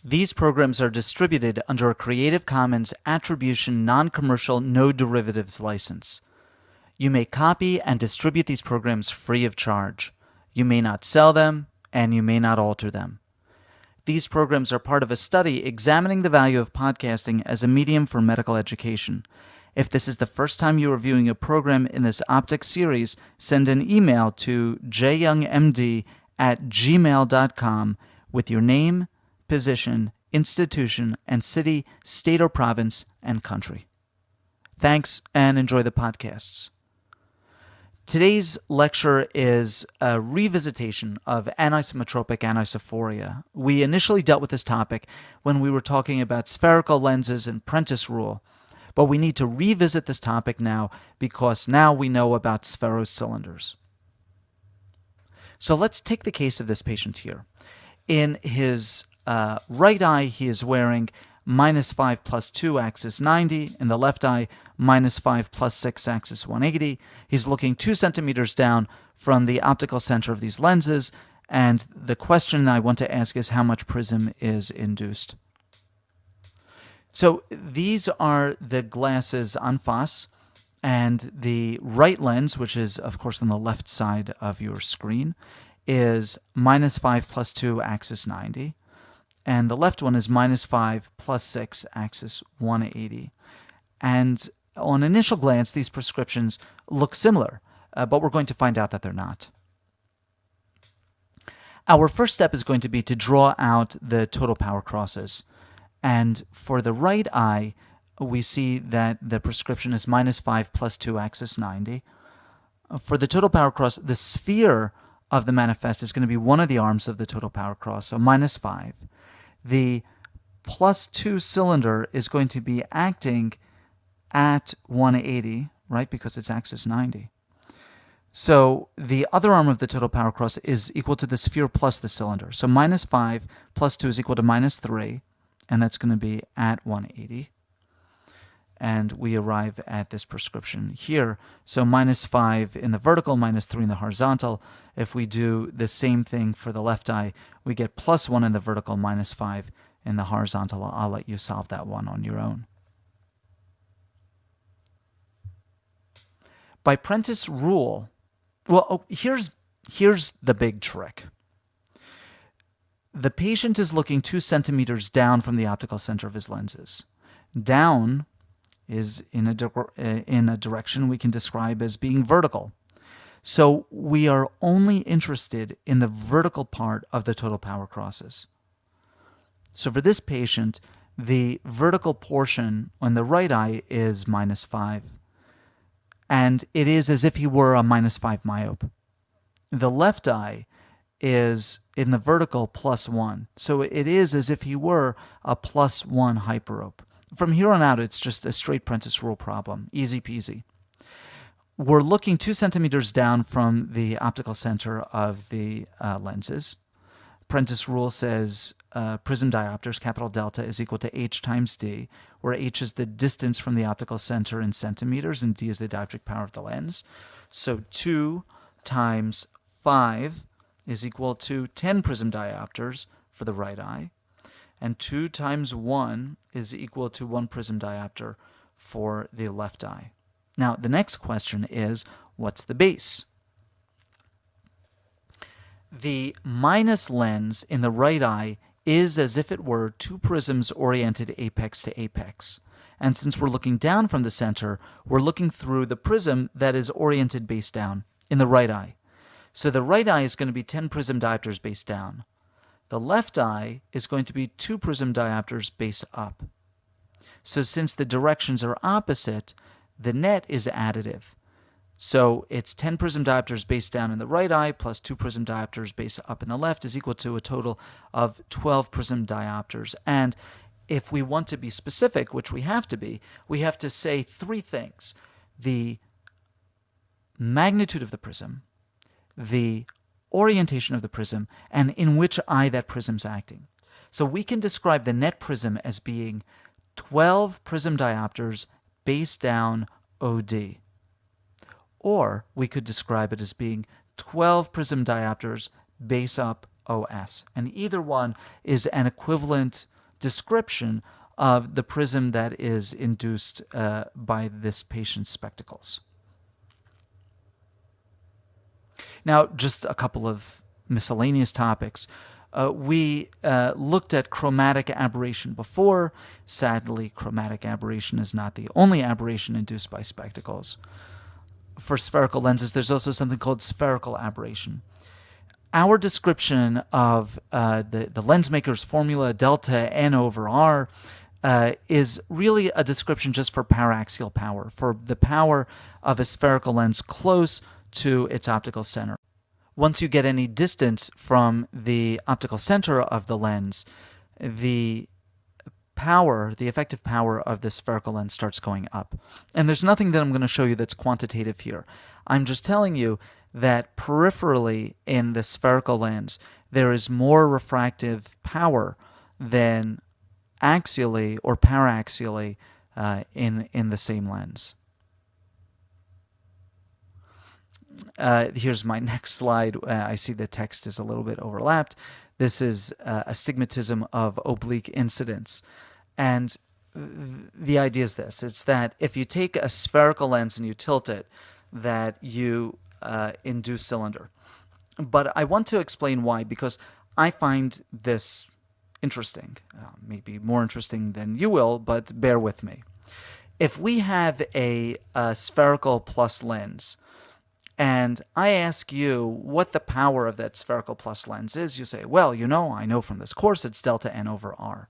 These programs are distributed under a Creative Commons Attribution Non-Commercial No Derivatives license. You may copy and distribute these programs free of charge. You may not sell them, and you may not alter them. These programs are part of a study examining the value of podcasting as a medium for medical education. If this is the first time you are viewing a program in this optics series, send an email to jyoungmd@gmail.com with your name, position, institution, and city, state or province, and country. Thanks, and enjoy the podcasts. Today's lecture is a revisitation of anisometropic anisophoria. We initially dealt with this topic when we were talking about spherical lenses and Prentice rule, but we need to revisit this topic now because now we know about spherocylinders. So let's take the case of this patient here. In his right eye, he is wearing -5 plus 2 axis 90. In the left eye, -5 plus 6 axis 180. He's looking 2 centimeters down from the optical center of these lenses, and the question I want to ask is how much prism is induced. So these are the glasses en face, and the right lens, which is of course on the left side of your screen, is -5 plus 2 axis 90. And the left one is -5 plus 6 axis 180. And on initial glance, these prescriptions look similar, but we're going to find out that they're not. Our first step is going to be to draw out the total power crosses. And for the right eye, we see that the prescription is -5 plus 2 axis 90. For the total power cross, the sphere of the manifest is going to be one of the arms of the total power cross, so -5. The +2 cylinder is going to be acting at 180, right, because it's axis 90. So the other arm of the total power cross is equal to the sphere plus the cylinder. So -5 plus 2 is equal to -3, and that's going to be at 180. And we arrive at this prescription here. So -5 in the vertical, -3 in the horizontal. If we do the same thing for the left eye, we get +1 in the vertical, -5 in the horizontal. I'll let you solve that one on your own. By Prentice rule, here's the big trick. The patient is looking 2 centimeters down from the optical center of his lenses. Down is in a direction we can describe as being vertical. So we are only interested in the vertical part of the total power crosses. So for this patient, the vertical portion on the right eye is -5. And it is as if he were a -5 myope. The left eye is in the vertical +1. So it is as if he were a +1 hyperope. From here on out, it's just a straight Prentice rule problem. Easy peasy. We're looking 2 centimeters down from the optical center of the lenses. Prentice rule says prism diopters, capital delta, is equal to h times d, where h is the distance from the optical center in centimeters, and d is the dioptric power of the lens. So 2 times 5 is equal to 10 prism diopters for the right eye. And 2 times 1 is equal to 1 prism diopter for the left eye. Now, the next question is, what's the base? The minus lens in the right eye is as if it were 2 prisms oriented apex to apex. And since we're looking down from the center, we're looking through the prism that is oriented base down in the right eye. So the right eye is going to be 10 prism diopters base down. The left eye is going to be 2 prism diopters base up. So since the directions are opposite, the net is additive. So it's 10 prism diopters base down in the right eye plus 2 prism diopters base up in the left is equal to a total of 12 prism diopters. And if we want to be specific, which we have to say 3 things: the magnitude of the prism, the orientation of the prism, and in which eye that prism's acting. So we can describe the net prism as being 12 prism diopters base down OD. Or we could describe it as being 12 prism diopters base up OS. And either one is an equivalent description of the prism that is induced by this patient's spectacles. Now, just a couple of miscellaneous topics. We looked at chromatic aberration before. Sadly, chromatic aberration is not the only aberration induced by spectacles. For spherical lenses, there's also something called spherical aberration. Our description of the lens maker's formula, delta N over R, is really a description just for paraxial power, for the power of a spherical lens close to its optical center. Once you get any distance from the optical center of the lens, the effective power of the spherical lens starts going up. And there's nothing that I'm going to show you that's quantitative here. I'm just telling you that peripherally in the spherical lens, there is more refractive power than axially or paraxially in the same lens. Here's my next slide. I see the text is a little bit overlapped. This is astigmatism of oblique incidence. And the idea is this. It's that if you take a spherical lens and you tilt it, that you induce cylinder. But I want to explain why, because I find this interesting. Maybe more interesting than you will, but bear with me. If we have a spherical plus lens, and I ask you what the power of that spherical plus lens is, you say, well, I know from this course it's delta N over R.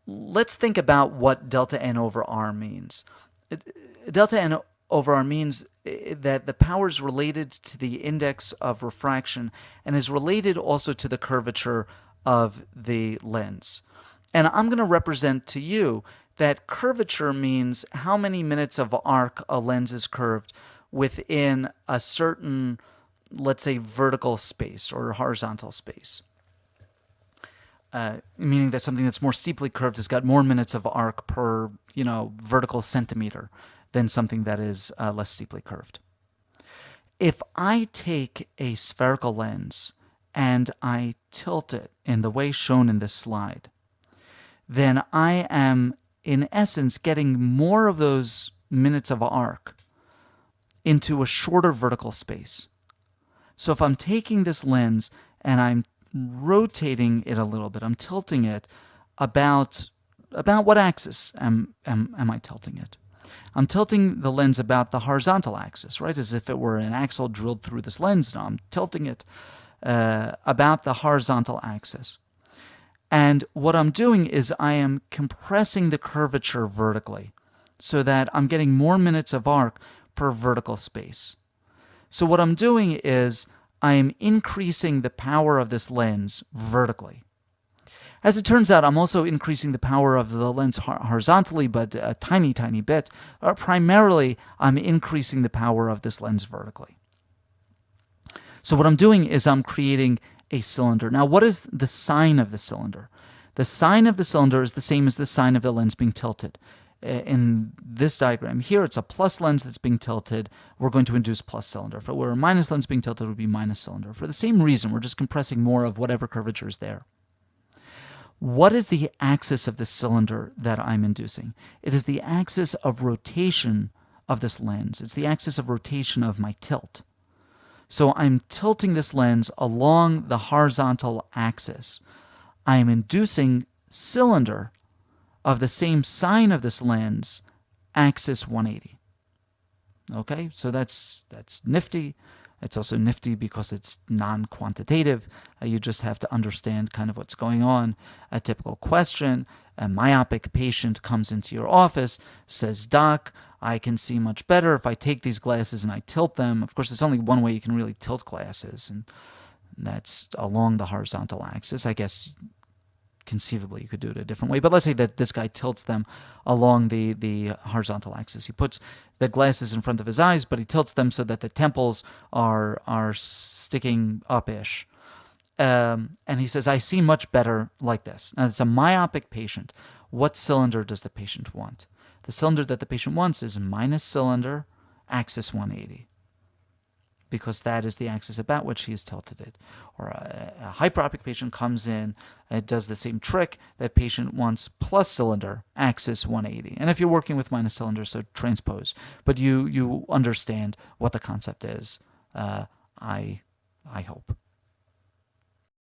Let's think about what delta N over R means. Delta N over R means that the power is related to the index of refraction and is related also to the curvature of the lens. And I'm going to represent to you that curvature means how many minutes of arc a lens is curved within a certain, let's say, vertical space or horizontal space. Meaning that something that's more steeply curved has got more minutes of arc per, vertical centimeter than something that is less steeply curved. If I take a spherical lens and I tilt it in the way shown in this slide, then I am, in essence, getting more of those minutes of arc into a shorter vertical space. So if I'm taking this lens and I'm rotating it a little bit, I'm tilting it about what axis am I tilting it? I'm tilting the lens about the horizontal axis, right? As if it were an axle drilled through this lens. Now I'm tilting it about the horizontal axis. And what I'm doing is I am compressing the curvature vertically so that I'm getting more minutes of arc per vertical space. So what I'm doing is I am increasing the power of this lens vertically. As it turns out, I'm also increasing the power of the lens horizontally, but a tiny, tiny bit. Primarily, I'm increasing the power of this lens vertically. So what I'm doing is I'm creating a cylinder. Now, what is the sign of the cylinder? The sign of the cylinder is the same as the sign of the lens being tilted. In this diagram here, it's a plus lens that's being tilted. We're going to induce plus cylinder. If it were a minus lens being tilted, it would be minus cylinder. For the same reason, we're just compressing more of whatever curvature is there. What is the axis of the cylinder that I'm inducing? It is the axis of rotation of this lens. It's the axis of rotation of my tilt. So I'm tilting this lens along the horizontal axis. I am inducing cylinder of the same sign of this lens, axis 180. Okay, so that's nifty. It's also nifty because it's non-quantitative. You just have to understand kind of what's going on. A typical question, a myopic patient comes into your office, says, "Doc, I can see much better if I take these glasses and I tilt them." Of course, there's only one way you can really tilt glasses, and that's along the horizontal axis. I guess conceivably you could do it a different way, but let's say that this guy tilts them along the horizontal axis. He puts the glasses in front of his eyes, but he tilts them so that the temples are sticking up-ish. And he says, "I see much better like this." Now, it's a myopic patient. What cylinder does the patient want? The cylinder that the patient wants is minus cylinder, axis 180. because that is the axis about which he is tilted. Or a hyperopic patient comes in, it does the same trick. That patient wants plus cylinder, axis 180. And if you're working with minus cylinder, so transpose. But you understand what the concept is, I hope.